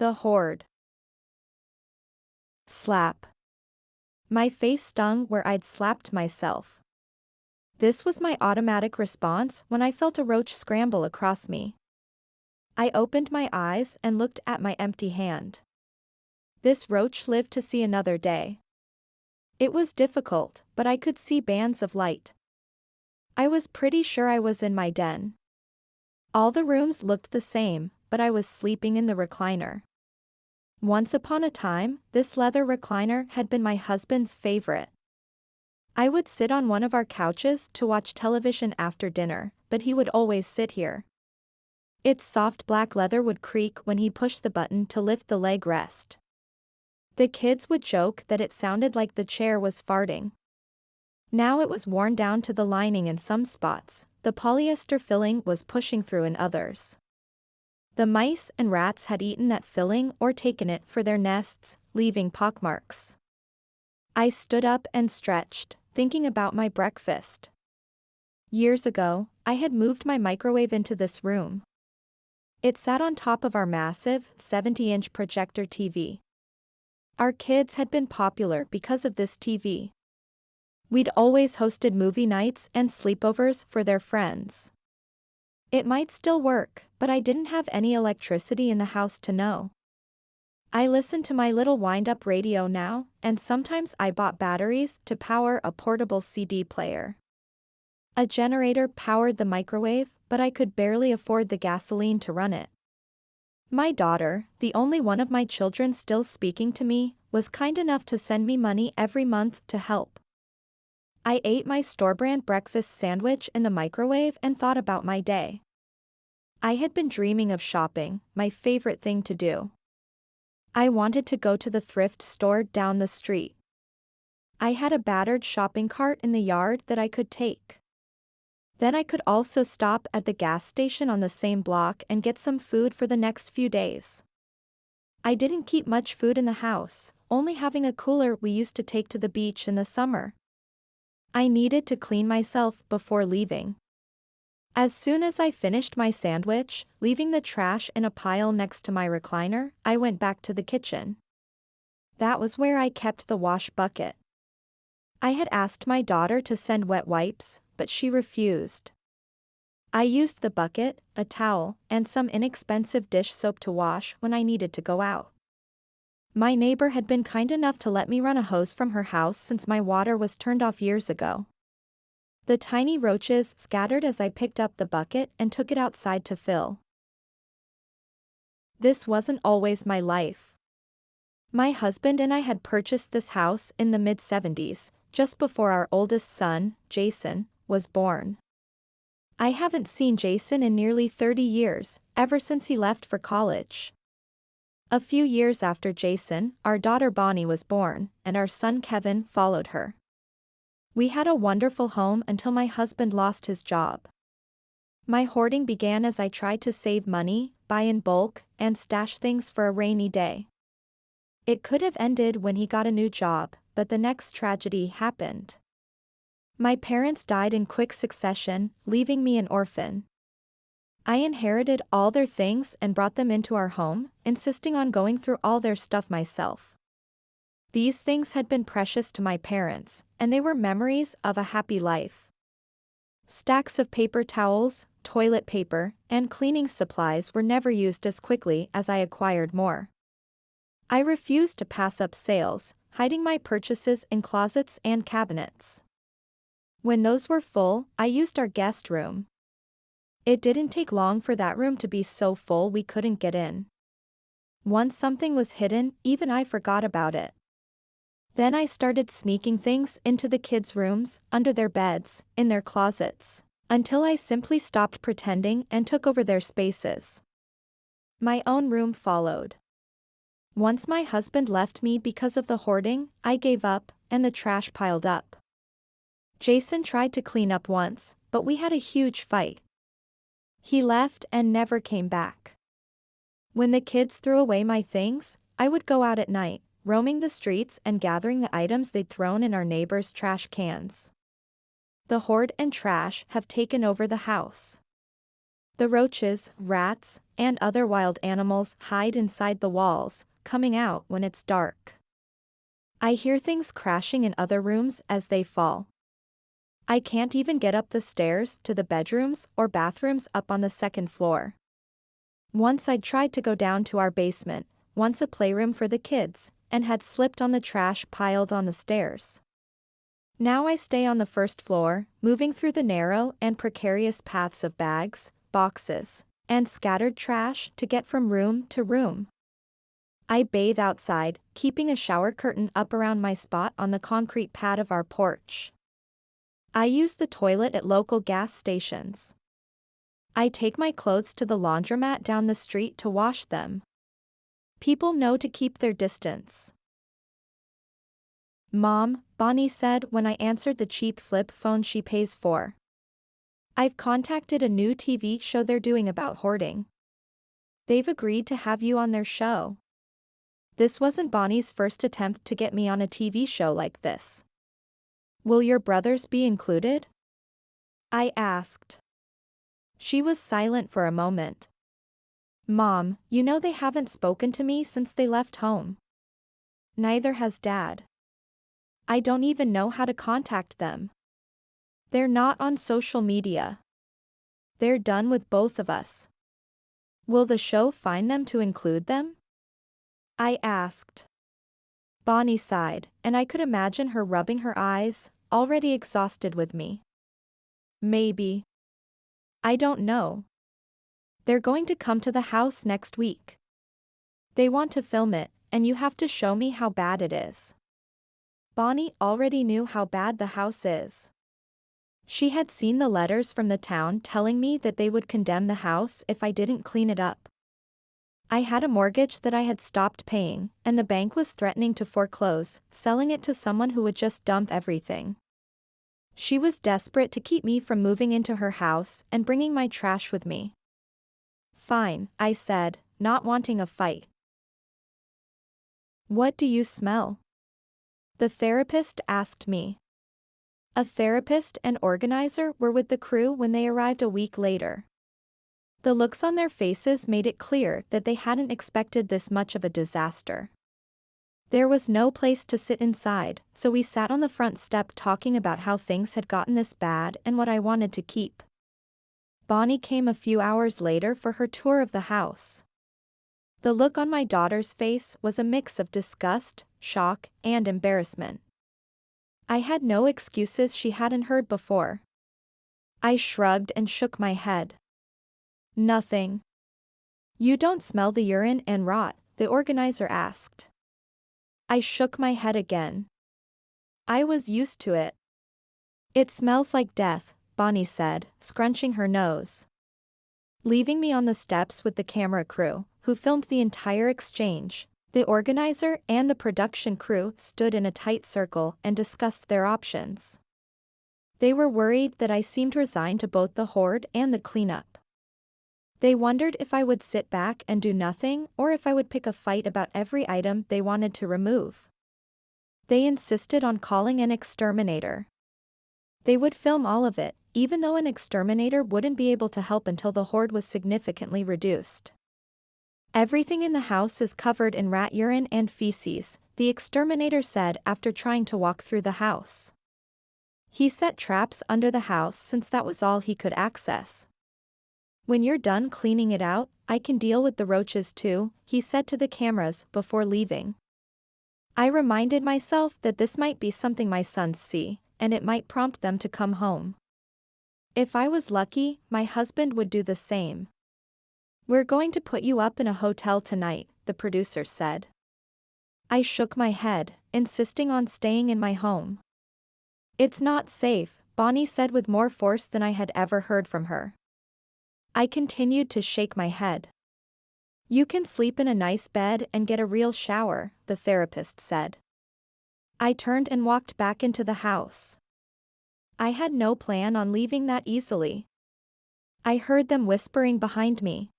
The Hoard. Slap. My face stung where I'd slapped myself. This was my automatic response when I felt a roach scramble across me. I opened my eyes and looked at my empty hand. This roach lived to see another day. It was difficult, but I could see bands of light. I was pretty sure I was in my den. All the rooms looked the same, but I was sleeping in the recliner. Once upon a time, this leather recliner had been my husband's favorite. I would sit on one of our couches to watch television after dinner, but he would always sit here. Its soft black leather would creak when he pushed the button to lift the leg rest. The kids would joke that it sounded like the chair was farting. Now it was worn down to the lining in some spots, the polyester filling was pushing through in others. The mice and rats had eaten that filling or taken it for their nests, leaving pockmarks. I stood up and stretched, thinking about my breakfast. Years ago, I had moved my microwave into this room. It sat on top of our massive, 70-inch projector TV. Our kids had been popular because of this TV. We'd always hosted movie nights and sleepovers for their friends. It might still work, but I didn't have any electricity in the house to know. I listened to my little wind-up radio now, and sometimes I bought batteries to power a portable CD player. A generator powered the microwave, but I could barely afford the gasoline to run it. My daughter, the only one of my children still speaking to me, was kind enough to send me money every month to help. I ate my store-brand breakfast sandwich in the microwave and thought about my day. I had been dreaming of shopping, my favorite thing to do. I wanted to go to the thrift store down the street. I had a battered shopping cart in the yard that I could take. Then I could also stop at the gas station on the same block and get some food for the next few days. I didn't keep much food in the house, only having a cooler we used to take to the beach in the summer. I needed to clean myself before leaving. As soon as I finished my sandwich, leaving the trash in a pile next to my recliner, I went back to the kitchen. That was where I kept the wash bucket. I had asked my daughter to send wet wipes, but she refused. I used the bucket, a towel, and some inexpensive dish soap to wash when I needed to go out. My neighbor had been kind enough to let me run a hose from her house since my water was turned off years ago. The tiny roaches scattered as I picked up the bucket and took it outside to fill. This wasn't always my life. My husband and I had purchased this house in the mid-70s, just before our oldest son, Jason, was born. I haven't seen Jason in nearly 30 years, ever since he left for college. A few years after Jason, our daughter Bonnie was born, and our son Kevin followed her. We had a wonderful home until my husband lost his job. My hoarding began as I tried to save money, buy in bulk, and stash things for a rainy day. It could have ended when he got a new job, but the next tragedy happened. My parents died in quick succession, leaving me an orphan. I inherited all their things and brought them into our home, insisting on going through all their stuff myself. These things had been precious to my parents, and they were memories of a happy life. Stacks of paper towels, toilet paper, and cleaning supplies were never used as quickly as I acquired more. I refused to pass up sales, hiding my purchases in closets and cabinets. When those were full, I used our guest room. It didn't take long for that room to be so full we couldn't get in. Once something was hidden, even I forgot about it. Then I started sneaking things into the kids' rooms, under their beds, in their closets, until I simply stopped pretending and took over their spaces. My own room followed. Once my husband left me because of the hoarding, I gave up, and the trash piled up. Jason tried to clean up once, but we had a huge fight. He left and never came back. When the kids threw away my things, I would go out at night, roaming the streets and gathering the items they'd thrown in our neighbors' trash cans. The hoard and trash have taken over the house. The roaches, rats, and other wild animals hide inside the walls, coming out when it's dark. I hear things crashing in other rooms as they fall. I can't even get up the stairs to the bedrooms or bathrooms up on the second floor. Once I tried to go down to our basement, once a playroom for the kids, and had slipped on the trash piled on the stairs. Now I stay on the first floor, moving through the narrow and precarious paths of bags, boxes, and scattered trash to get from room to room. I bathe outside, keeping a shower curtain up around my spot on the concrete pad of our porch. I use the toilet at local gas stations. I take my clothes to the laundromat down the street to wash them. People know to keep their distance. "Mom," Bonnie said when I answered the cheap flip phone she pays for. "I've contacted a new TV show they're doing about hoarding. They've agreed to have you on their show." This wasn't Bonnie's first attempt to get me on a TV show like this. "Will your brothers be included?" I asked. She was silent for a moment. "Mom, you know they haven't spoken to me since they left home. Neither has Dad. I don't even know how to contact them. They're not on social media. They're done with both of us. Will the show find them to include them?" I asked. Bonnie sighed, and I could imagine her rubbing her eyes, already exhausted with me. "Maybe. I don't know. They're going to come to the house next week. They want to film it, and you have to show me how bad it is." Bonnie already knew how bad the house is. She had seen the letters from the town telling me that they would condemn the house if I didn't clean it up. I had a mortgage that I had stopped paying, and the bank was threatening to foreclose, selling it to someone who would just dump everything. She was desperate to keep me from moving into her house and bringing my trash with me. "Fine," I said, not wanting a fight. "What do you smell?" the therapist asked me. A therapist and organizer were with the crew when they arrived a week later. The looks on their faces made it clear that they hadn't expected this much of a disaster. There was no place to sit inside, so we sat on the front step talking about how things had gotten this bad and what I wanted to keep. Bonnie came a few hours later for her tour of the house. The look on my daughter's face was a mix of disgust, shock, and embarrassment. I had no excuses she hadn't heard before. I shrugged and shook my head. "Nothing." "You don't smell the urine and rot?" the organizer asked. I shook my head again. I was used to it. "It smells like death," Bonnie said, scrunching her nose. Leaving me on the steps with the camera crew, who filmed the entire exchange, the organizer and the production crew stood in a tight circle and discussed their options. They were worried that I seemed resigned to both the hoard and the cleanup. They wondered if I would sit back and do nothing or if I would pick a fight about every item they wanted to remove. They insisted on calling an exterminator. They would film all of it, even though an exterminator wouldn't be able to help until the hoard was significantly reduced. "Everything in the house is covered in rat urine and feces," the exterminator said after trying to walk through the house. He set traps under the house since that was all he could access. "When you're done cleaning it out, I can deal with the roaches too," he said to the cameras before leaving. I reminded myself that this might be something my sons see, and it might prompt them to come home. If I was lucky, my husband would do the same. "We're going to put you up in a hotel tonight," the producer said. I shook my head, insisting on staying in my home. "It's not safe," Bonnie said with more force than I had ever heard from her. I continued to shake my head. "You can sleep in a nice bed and get a real shower," the therapist said. I turned and walked back into the house. I had no plan on leaving that easily. I heard them whispering behind me.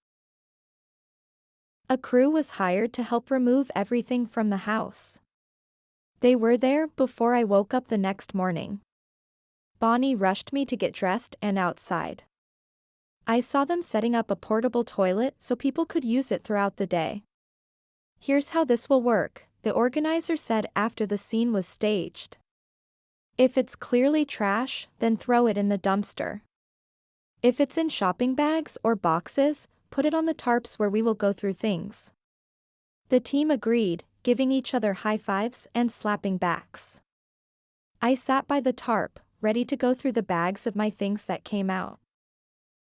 A crew was hired to help remove everything from the house. They were there before I woke up the next morning. Bonnie rushed me to get dressed and outside. I saw them setting up a portable toilet so people could use it throughout the day. Here's how this will work, the organizer said after the scene was staged. If it's clearly trash, then throw it in the dumpster. If it's in shopping bags or boxes, put it on the tarps where we will go through things. The team agreed, giving each other high fives and slapping backs. I sat by the tarp, ready to go through the bags of my things that came out.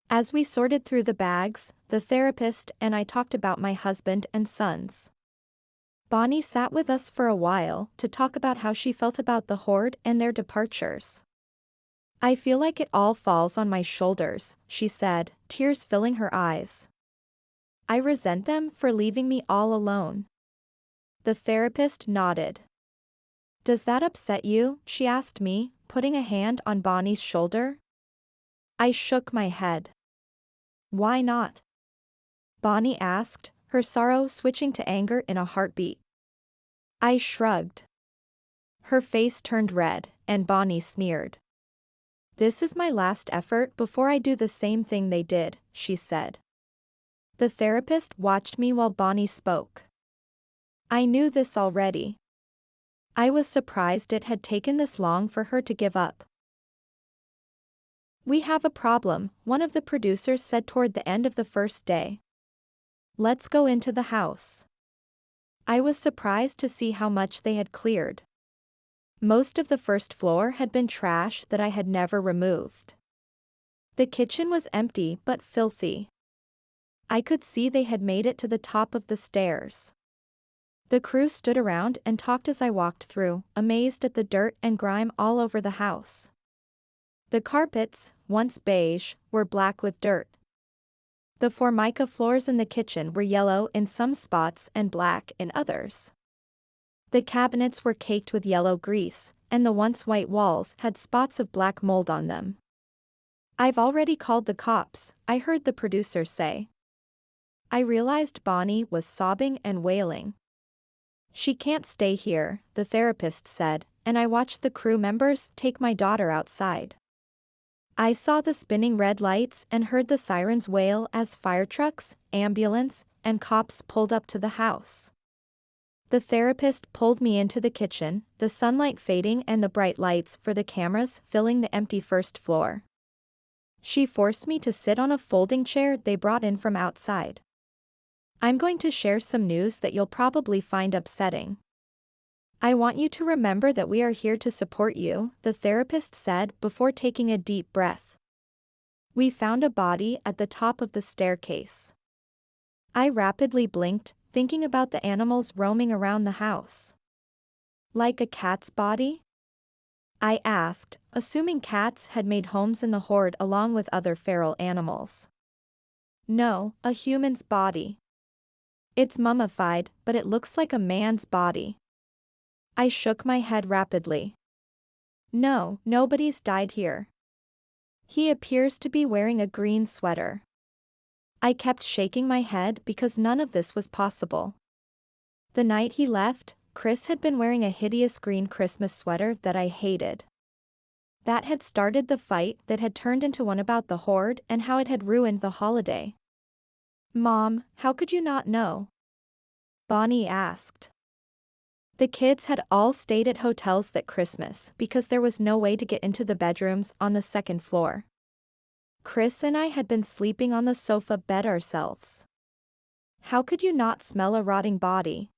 As we sorted through the bags, the therapist and I talked about my husband and sons. Bonnie sat with us for a while to talk about how she felt about the Hoard and their departures. I feel like it all falls on my shoulders, she said, tears filling her eyes. I resent them for leaving me all alone. The therapist nodded. Does that upset you? She asked me, putting a hand on Bonnie's shoulder. I shook my head. Why not? Bonnie asked, her sorrow switching to anger in a heartbeat. I shrugged. Her face turned red, and Bonnie sneered. This is my last effort before I do the same thing they did, she said. The therapist watched me while Bonnie spoke. I knew this already. I was surprised it had taken this long for her to give up. We have a problem, one of the producers said toward the end of the first day. Let's go into the house. I was surprised to see how much they had cleared. Most of the first floor had been trash that I had never removed. The kitchen was empty but filthy. I could see they had made it to the top of the stairs. The crew stood around and talked as I walked through, amazed at the dirt and grime all over the house. The carpets, once beige, were black with dirt. The formica floors in the kitchen were yellow in some spots and black in others. The cabinets were caked with yellow grease, and the once white walls had spots of black mold on them. I've already called the cops, I heard the producer say. I realized Bonnie was sobbing and wailing. She can't stay here, the therapist said, and I watched the crew members take my daughter outside. I saw the spinning red lights and heard the sirens wail as fire trucks, ambulance, and cops pulled up to the house. The therapist pulled me into the kitchen, the sunlight fading and the bright lights for the cameras filling the empty first floor. She forced me to sit on a folding chair they brought in from outside. I'm going to share some news that you'll probably find upsetting. I want you to remember that we are here to support you, the therapist said before taking a deep breath. We found a body at the top of the staircase. I rapidly blinked, thinking about the animals roaming around the house. Like a cat's body? I asked, assuming cats had made homes in the Hoard along with other feral animals. No, a human's body. It's mummified, but it looks like a man's body. I shook my head rapidly. No, nobody's died here. He appears to be wearing a green sweater. I kept shaking my head because none of this was possible. The night he left, Chris had been wearing a hideous green Christmas sweater that I hated. That had started the fight that had turned into one about the Hoard and how it had ruined the holiday. Mom, how could you not know? Bonnie asked. The kids had all stayed at hotels that Christmas because there was no way to get into the bedrooms on the second floor. Chris and I had been sleeping on the sofa bed ourselves. How could you not smell a rotting body?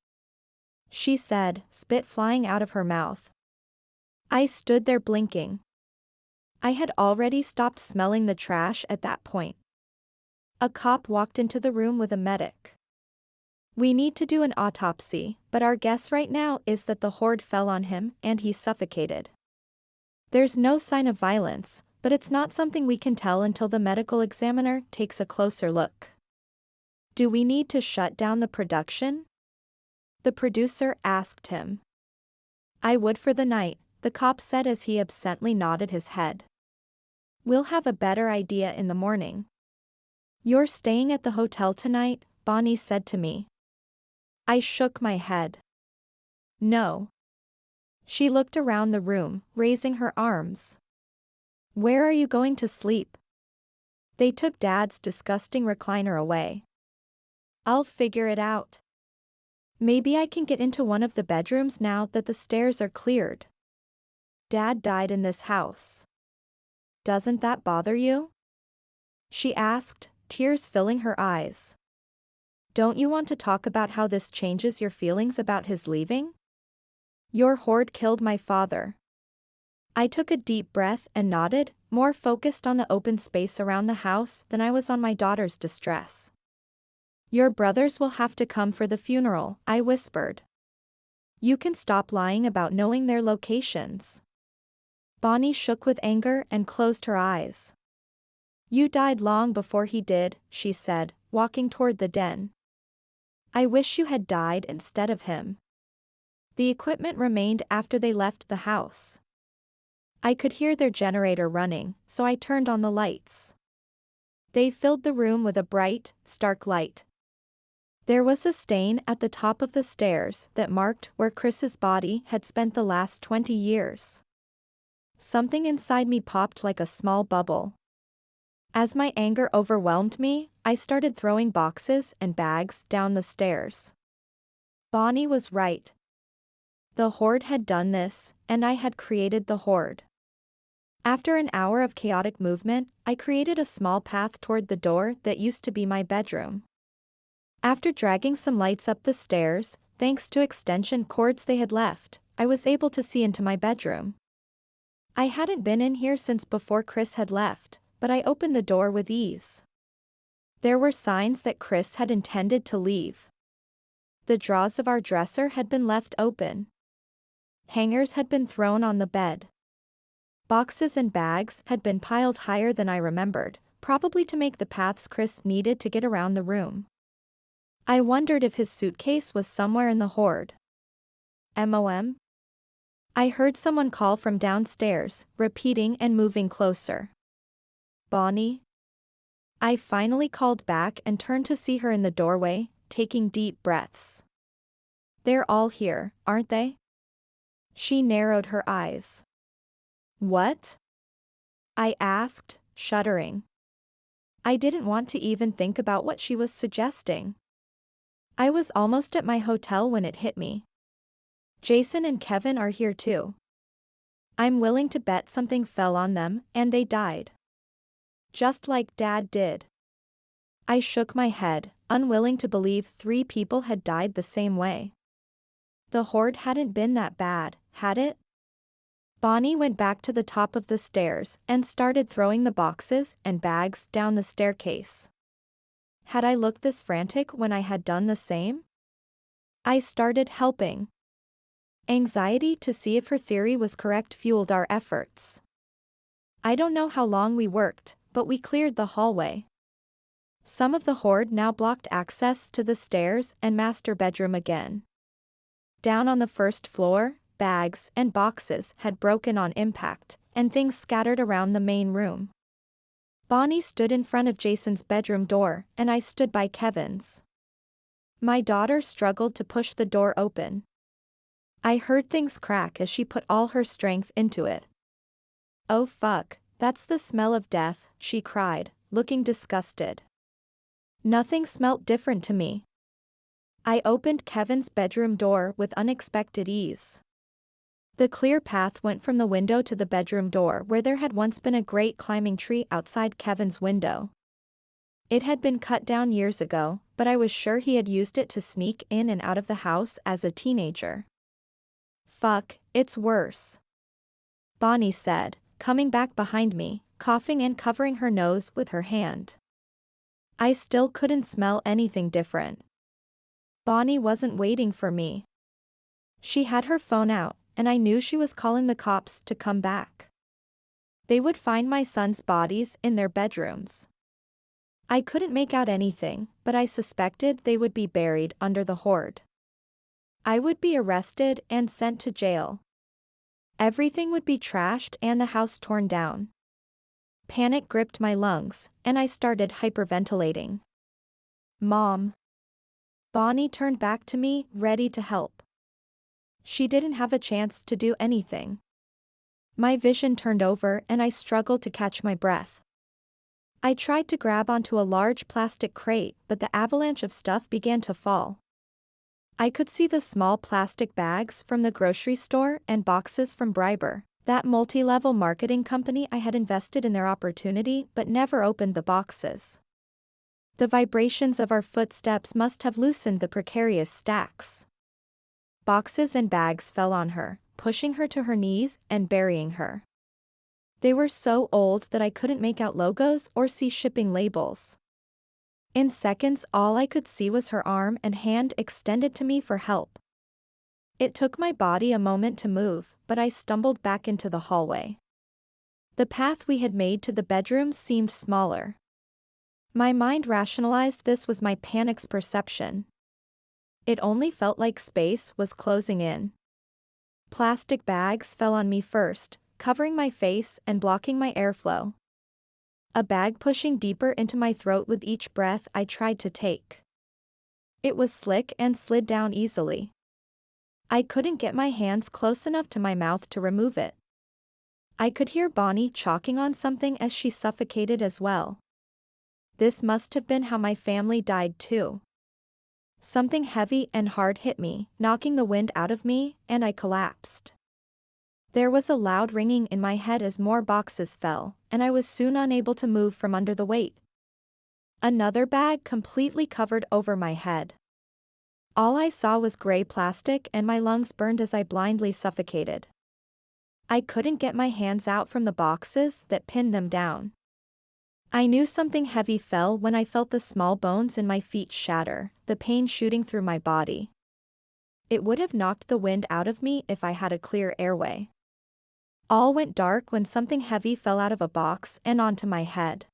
She said, spit flying out of her mouth. I stood there blinking. I had already stopped smelling the trash at that point. A cop walked into the room with a medic. We need to do an autopsy, but our guess right now is that the Hoard fell on him and he suffocated. There's no sign of violence, but it's not something we can tell until the medical examiner takes a closer look. Do we need to shut down the production? The producer asked him. I would for the night, the cop said as he absently nodded his head. We'll have a better idea in the morning. You're staying at the hotel tonight, Bonnie said to me. I shook my head. No. She looked around the room, raising her arms. Where are you going to sleep? They took Dad's disgusting recliner away. I'll figure it out. Maybe I can get into one of the bedrooms now that the stairs are cleared. Dad died in this house. Doesn't that bother you? She asked, tears filling her eyes. Don't you want to talk about how this changes your feelings about his leaving? Your hoard killed my father. I took a deep breath and nodded, more focused on the open space around the house than I was on my daughter's distress. Your brothers will have to come for the funeral, I whispered. You can stop lying about knowing their locations. Bonnie shook with anger and closed her eyes. You died long before he did, she said, walking toward the den. I wish you had died instead of him. The equipment remained after they left the house. I could hear their generator running, so I turned on the lights. They filled the room with a bright, stark light. There was a stain at the top of the stairs that marked where Chris's body had spent the last 20 years. Something inside me popped like a small bubble. As my anger overwhelmed me, I started throwing boxes and bags down the stairs. Bonnie was right. The Hoard had done this, and I had created the Hoard. After an hour of chaotic movement, I created a small path toward the door that used to be my bedroom. After dragging some lights up the stairs, thanks to extension cords they had left, I was able to see into my bedroom. I hadn't been in here since before Chris had left, but I opened the door with ease. There were signs that Chris had intended to leave. The drawers of our dresser had been left open. Hangers had been thrown on the bed. Boxes and bags had been piled higher than I remembered, probably to make the paths Chris needed to get around the room. I wondered if his suitcase was somewhere in the Hoard. MOM? I heard someone call from downstairs, repeating and moving closer. Bonnie? I finally called back and turned to see her in the doorway, taking deep breaths. They're all here, aren't they? She narrowed her eyes. What? I asked, shuddering. I didn't want to even think about what she was suggesting. I was almost at my hotel when it hit me. Jason and Kevin are here too. I'm willing to bet something fell on them, and they died. Just like Dad did. I shook my head, unwilling to believe 3 people had died the same way. The Hoard hadn't been that bad, had it? Bonnie went back to the top of the stairs and started throwing the boxes and bags down the staircase. Had I looked this frantic when I had done the same? I started helping. Anxiety to see if her theory was correct fueled our efforts. I don't know how long we worked, but we cleared the hallway. Some of the Hoard now blocked access to the stairs and master bedroom again. Down on the first floor, bags and boxes had broken on impact, and things scattered around the main room. Bonnie stood in front of Jason's bedroom door, and I stood by Kevin's. My daughter struggled to push the door open. I heard things crack as she put all her strength into it. Oh fuck, that's the smell of death, she cried, looking disgusted. Nothing smelt different to me. I opened Kevin's bedroom door with unexpected ease. The clear path went from the window to the bedroom door where there had once been a great climbing tree outside Kevin's window. It had been cut down years ago, but I was sure he had used it to sneak in and out of the house as a teenager. Fuck, it's worse. Bonnie said, coming back behind me, coughing and covering her nose with her hand. I still couldn't smell anything different. Bonnie wasn't waiting for me. She had her phone out, and I knew she was calling the cops to come back. They would find my son's bodies in their bedrooms. I couldn't make out anything, but I suspected they would be buried under the Hoard. I would be arrested and sent to jail. Everything would be trashed and the house torn down. Panic gripped my lungs, and I started hyperventilating. Mom. Bonnie turned back to me, ready to help. She didn't have a chance to do anything. My vision turned over and I struggled to catch my breath. I tried to grab onto a large plastic crate, but the avalanche of stuff began to fall. I could see the small plastic bags from the grocery store and boxes from Briber, that multi-level marketing company. I had invested in their opportunity but never opened the boxes. The vibrations of our footsteps must have loosened the precarious stacks. Boxes and bags fell on her, pushing her to her knees and burying her. They were so old that I couldn't make out logos or see shipping labels. In seconds, all I could see was her arm and hand extended to me for help. It took my body a moment to move, but I stumbled back into the hallway. The path we had made to the bedrooms seemed smaller. My mind rationalized this was my panic's perception. It only felt like space was closing in. Plastic bags fell on me first, covering my face and blocking my airflow. A bag pushing deeper into my throat with each breath I tried to take. It was slick and slid down easily. I couldn't get my hands close enough to my mouth to remove it. I could hear Bonnie choking on something as she suffocated as well. This must have been how my family died too. Something heavy and hard hit me, knocking the wind out of me, and I collapsed. There was a loud ringing in my head as more boxes fell, and I was soon unable to move from under the weight. Another bag completely covered over my head. All I saw was gray plastic and my lungs burned as I blindly suffocated. I couldn't get my hands out from the boxes that pinned them down. I knew something heavy fell when I felt the small bones in my feet shatter, the pain shooting through my body. It would have knocked the wind out of me if I had a clear airway. All went dark when something heavy fell out of a box and onto my head.